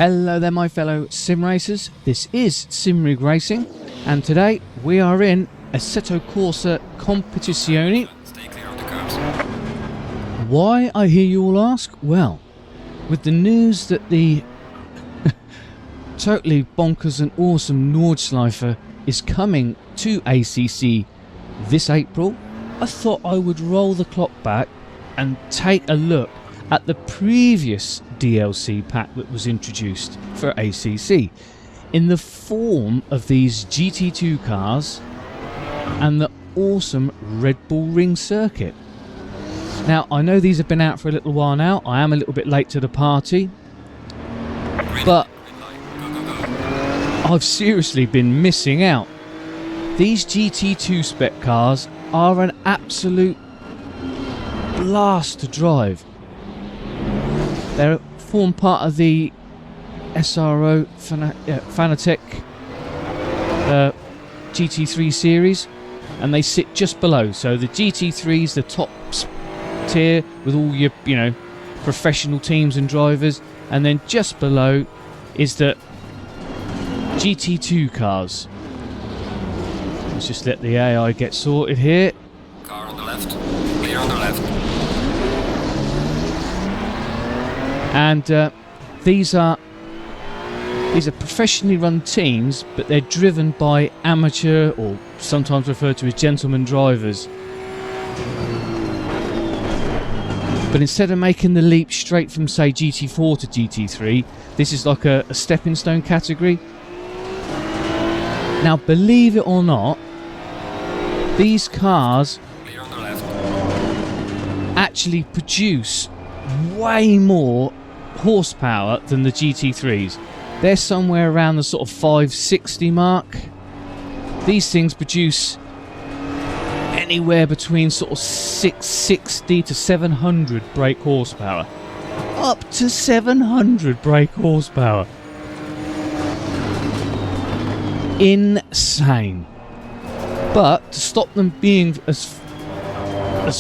Hello there my fellow sim racers, this is Simrig Racing and today we are in Assetto Corsa Competizione. Stay clear of the curbs. Why, I hear you all ask? Well, with the news that the totally bonkers and awesome Nordschleife is coming to ACC this April, I thought I would roll the clock back and take a look at the previous DLC pack that was introduced for ACC in the form of these GT2 cars and the awesome Red Bull Ring circuit. Now, I know these have been out for a little while now. I am a little bit late to the party, but I've seriously been missing out. These GT2 spec cars are an absolute blast to drive. They form part of the SRO Fanatec GT3 series, and they sit just below. So the GT3 is the top tier with all your, professional teams and drivers, and then just below is the GT2 cars. Let's just let the AI get sorted here. Car on the left. Clear on the left. And these are professionally run teams, but they're driven by amateur, or sometimes referred to as gentleman drivers. But instead of making the leap straight from, say, GT4 to GT3, this is like a stepping stone category. Now, believe it or not, these cars Clear on the left. actually produce way more horsepower than the GT3s. They're somewhere around the sort of 560 mark. These things produce anywhere between sort of 660 to 700 brake horsepower. Up to 700 brake horsepower. Insane. But to stop them being as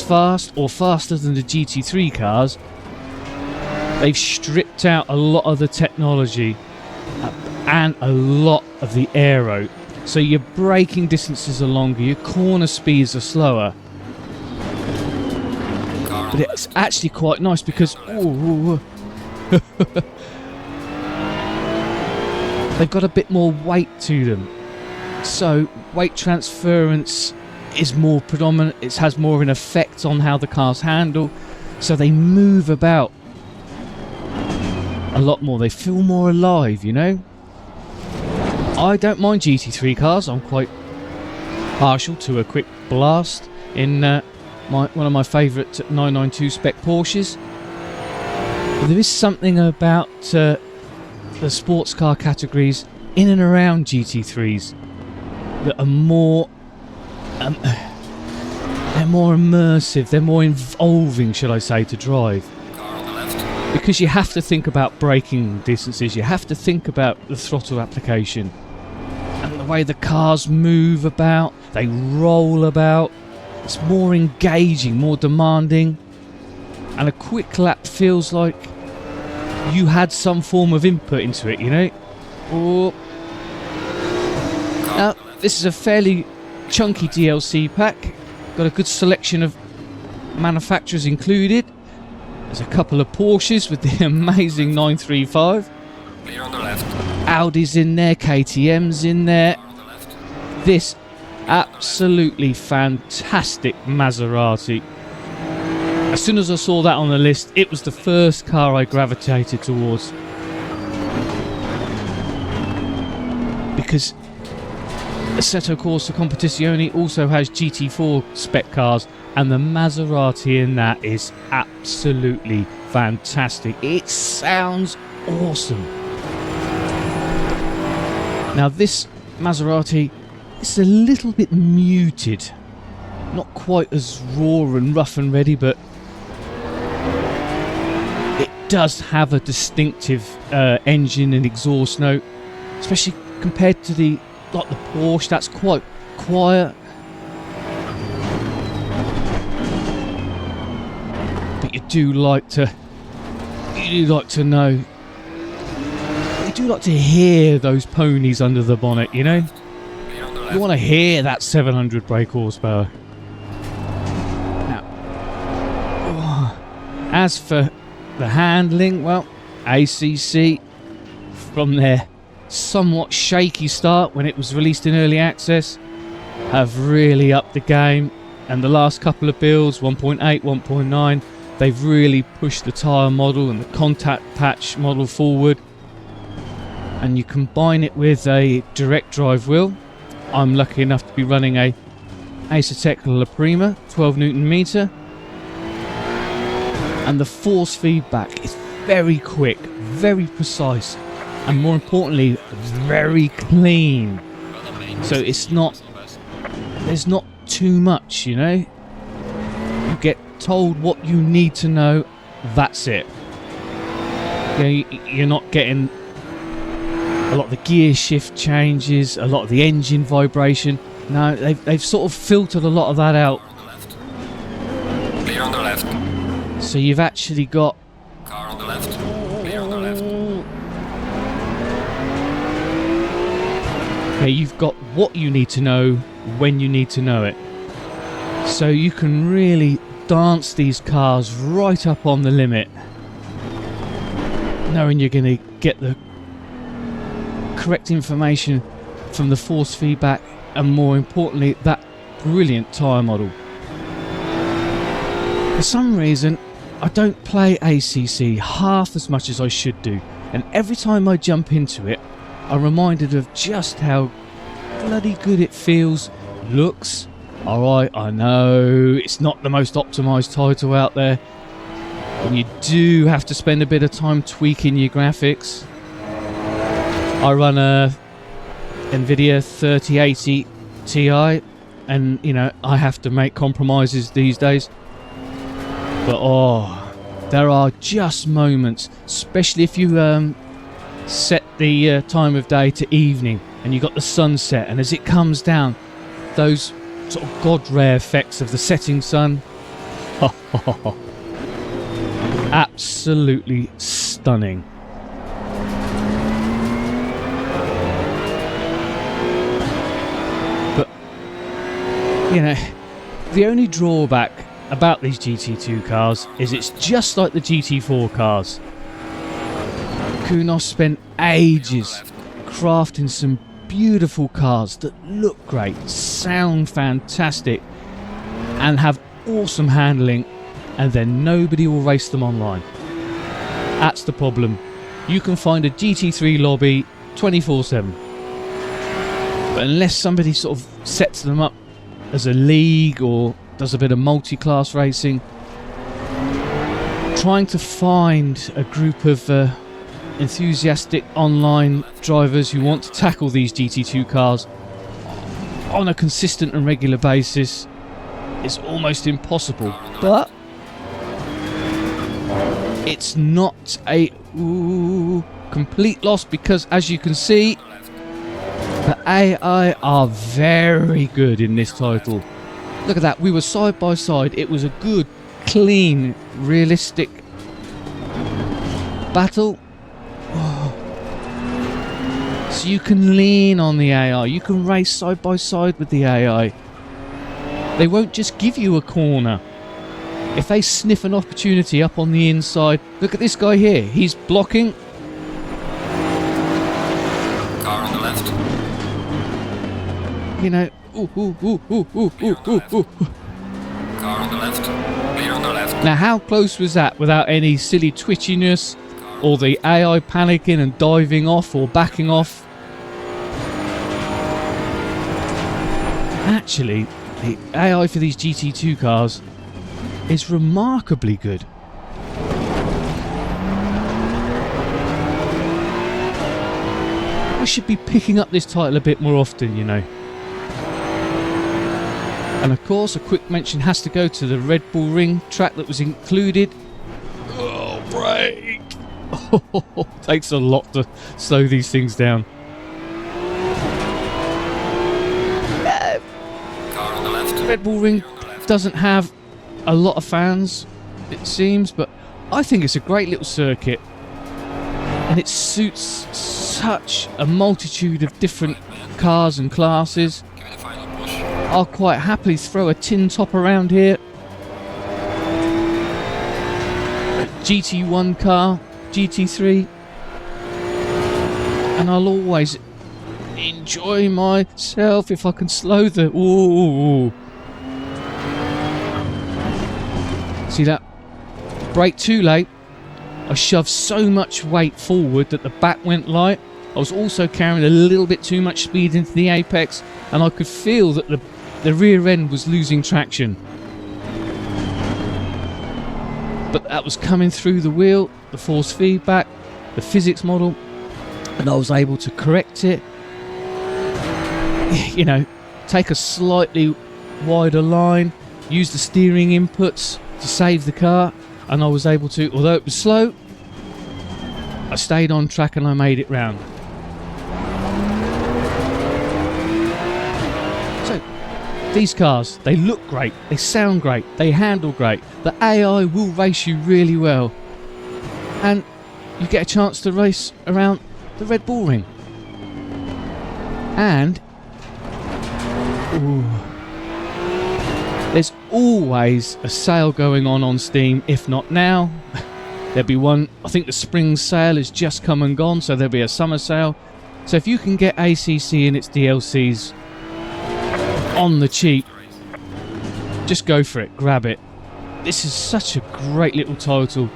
fast or faster than the GT3 cars, they've stripped out a lot of the technology and a lot of the aero. So your braking distances are longer, your corner speeds are slower. But it's actually quite nice because they've got a bit more weight to them. So weight transference is more predominant, it has more of an effect on how the cars handle. So they move about a lot more, they feel more alive, I don't mind GT3 cars, I'm quite partial to a quick blast in one of my favourite 992 spec Porsches. But there is something about the sports car categories in and around GT3s that are more they're more immersive, they're more involving, shall I say, to drive. Because you have to think about braking distances, you have to think about the throttle application and the way the cars move about, they roll about. It's more engaging, more demanding, and a quick lap feels like you had some form of input into it, Or now, this is a fairly chunky DLC pack, got a good selection of manufacturers included. There's a couple of Porsches with the amazing 935. Clear on the left. Audi's in there, KTM's in there. This absolutely fantastic Maserati. As soon as I saw that on the list, it was the first car I gravitated towards. Because Assetto Corsa Competizione also has GT4 spec cars, and the Maserati in that is absolutely fantastic. It sounds awesome. Now this Maserati is a little bit muted, not quite as raw and rough and ready, but it does have a distinctive engine and exhaust note, especially compared to the Porsche. That's quite quiet. But you do like to know I do like to hear those ponies under the bonnet, you know? Clear on the left. You want to hear that 700 brake horsepower. Now, as for the handling, well, ACC, from their somewhat shaky start when it was released in early access, have really upped the game. And the last couple of builds, 1.8, 1.9, they've really pushed the tyre model and the contact patch model forward. And you combine it with a direct drive wheel. I'm lucky enough to be running a Asetek Prima 12 Newton meter, and the force feedback is very quick, very precise, and more importantly, very clean. So it's not, there's not too much, you know. You get told what you need to know, that's it. You know, you're not getting a lot of the gear shift changes, a lot of the engine vibration. No, they've sort of filtered a lot of that out. Clear on the left. So you've actually got... Car on the left. Clear on the left. Okay, you've got what you need to know when you need to know it. So you can really dance these cars right up on the limit, knowing you're going to get the correct information from the force feedback, and more importantly, that brilliant tyre model. For some reason, I don't play ACC half as much as I should do, and every time I jump into it, I'm reminded of just how bloody good it feels, looks. Alright, I know it's not the most optimised title out there, and you do have to spend a bit of time tweaking your graphics. I run a Nvidia 3080 Ti, and you know, I have to make compromises these days. But oh, there are just moments, especially if you set the time of day to evening and you got the sunset, and as it comes down, those sort of god rare effects of the setting sun. Absolutely stunning. You know, the only drawback about these GT2 cars is it's just like the GT4 cars. Kunos spent ages crafting some beautiful cars that look great, sound fantastic, and have awesome handling, and then nobody will race them online. That's the problem. You can find a GT3 lobby 24/7, but unless somebody sort of sets them up as a league or does a bit of multi-class racing, trying to find a group of enthusiastic online drivers who want to tackle these GT2 cars on a consistent and regular basis is almost impossible. But it's not a complete loss, because as you can see, the AI are very good in this title. Look at that, we were side by side. It was a good, clean, realistic battle. Oh. So you can lean on the AI, you can race side by side with the AI. They won't just give you a corner. If they sniff an opportunity up on the inside, look at this guy here, he's blocking. Car on the left. You know, Car on the left. Clear on the left. Now how close was that without any silly twitchiness or the AI panicking and diving off or backing off? Actually, the AI for these GT2 cars is remarkably good. I should be picking up this title a bit more often, you know. And of course, a quick mention has to go to the Red Bull Ring track that was included. Oh, brake! Oh, takes a lot to slow these things down. Car on the left. Red Bull Ring doesn't have a lot of fans, it seems, but I think it's a great little circuit. and it suits such a multitude of different cars and classes. Give it a final push. I'll quite happily throw a tin top around here. A GT1 car, GT3. And I'll always enjoy myself if I can slow the... Ooh. See that? Brake too late. I shoved so much weight forward that the back went light. I was also carrying a little bit too much speed into the apex, and I could feel that the rear end was losing traction. But that was coming through the wheel, the force feedback, the physics model, and I was able to correct it. You know, take a slightly wider line, use the steering inputs to save the car, and I was able to, although it was slow, I stayed on track and I made it round. So, these cars, they look great, they sound great, they handle great, the AI will race you really well, and you get a chance to race around the Red Bull Ring. And ooh, there's always a sale going on Steam, if not now. There'll be one, I think the spring sale has just come and gone, so there'll be a summer sale. So if you can get ACC and its DLCs on the cheap, just go for it, grab it. This is such a great little title.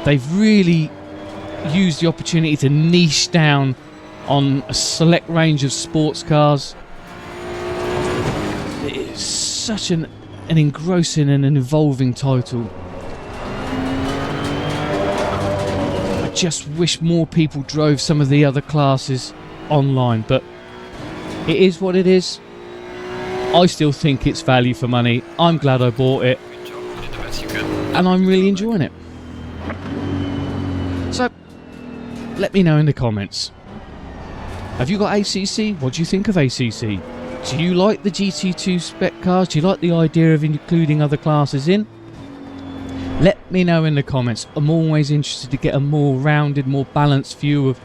They've really used the opportunity to niche down on a select range of sports cars. It's such an engrossing and an evolving title. I just wish more people drove some of the other classes online, but it is what it is. I still think it's value for money. I'm glad I bought it. Good job. You did the best you could. And I'm really enjoying it. So, let me know in the comments. Have you got ACC? What do you think of ACC? Do you like the GT2 spec cars? Do you like the idea of including other classes in? Let me know in the comments. I'm always interested to get a more rounded, more balanced view of,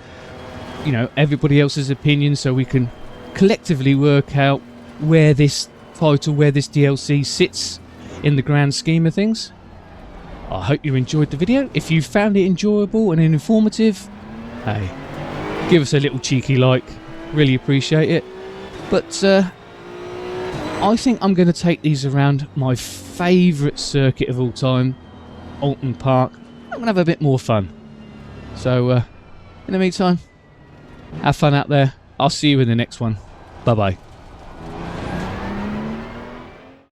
you know, everybody else's opinion, so we can collectively work out where this title, where this DLC sits in the grand scheme of things. I hope you enjoyed the video. If you found it enjoyable and informative, hey, give us a little cheeky like. Really appreciate it. But I think I'm going to take these around my favourite circuit of all time, Alton Park. I'm going to have a bit more fun. So, in the meantime, have fun out there. I'll see you in the next one. Bye-bye.